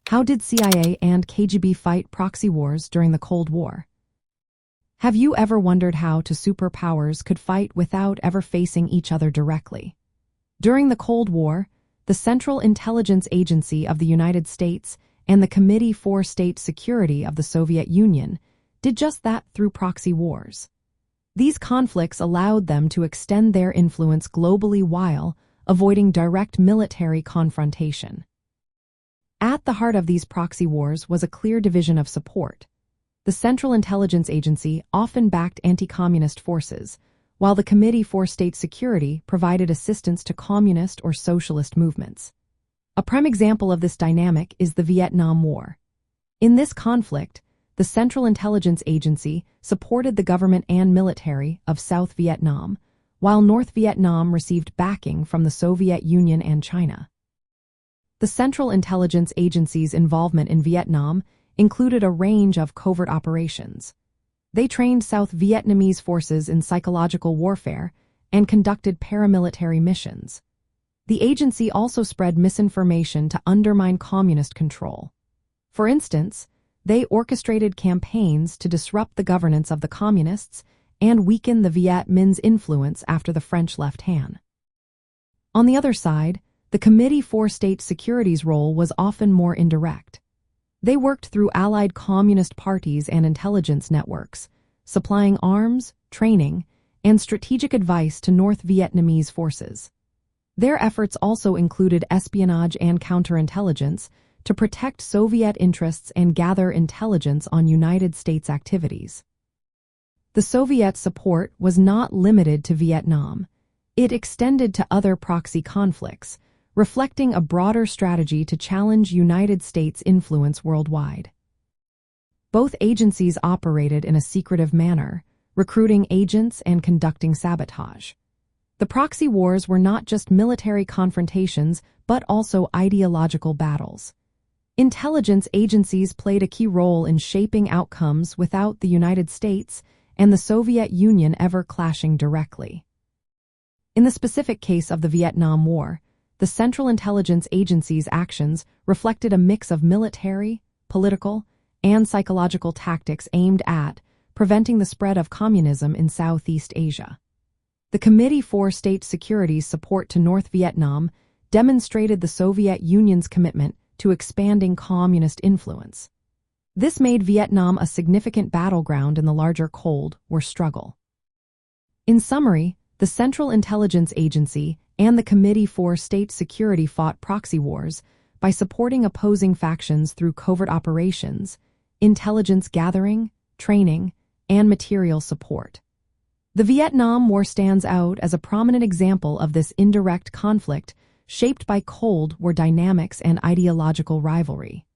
How did CIA and KGB fight proxy wars during the Cold War? Have you ever wondered how two superpowers could fight without ever facing each other directly? During the Cold War, the Central Intelligence Agency of the United States and the Committee for State Security of the Soviet Union did just that through proxy wars. These conflicts allowed them to extend their influence globally while avoiding direct military confrontation. At the heart of these proxy wars was a clear division of support. The Central Intelligence Agency often backed anti-communist forces, while the Committee for State Security provided assistance to communist or socialist movements. A prime example of this dynamic is the Vietnam War. In this conflict, the Central Intelligence Agency supported the government and military of South Vietnam, while North Vietnam received backing from the Soviet Union and China. The Central Intelligence Agency's involvement in Vietnam included a range of covert operations. They trained South Vietnamese forces in psychological warfare and conducted paramilitary missions. The agency also spread misinformation to undermine communist control. For instance, they orchestrated campaigns to disrupt the governance of the communists and weaken the Viet Minh's influence after the French left Han. On the other side, the Committee for State Security's role was often more indirect. They worked through allied communist parties and intelligence networks, supplying arms, training, and strategic advice to North Vietnamese forces. Their efforts also included espionage and counterintelligence to protect Soviet interests and gather intelligence on United States activities. The Soviet support was not limited to Vietnam. It extended to other proxy conflicts, reflecting a broader strategy to challenge United States influence worldwide. Both agencies operated in a secretive manner, recruiting agents and conducting sabotage. The proxy wars were not just military confrontations, but also ideological battles. Intelligence agencies played a key role in shaping outcomes without the United States and the Soviet Union ever clashing directly. In the specific case of the Vietnam War, the Central Intelligence Agency's actions reflected a mix of military, political, and psychological tactics aimed at preventing the spread of communism in Southeast Asia. The Committee for State Security's support to North Vietnam demonstrated the Soviet Union's commitment to expanding communist influence. This made Vietnam a significant battleground in the larger Cold War struggle. In summary, the Central Intelligence Agency and the Committee for State Security fought proxy wars by supporting opposing factions through covert operations, intelligence gathering, training, and material support. The Vietnam War stands out as a prominent example of this indirect conflict shaped by Cold War dynamics and ideological rivalry.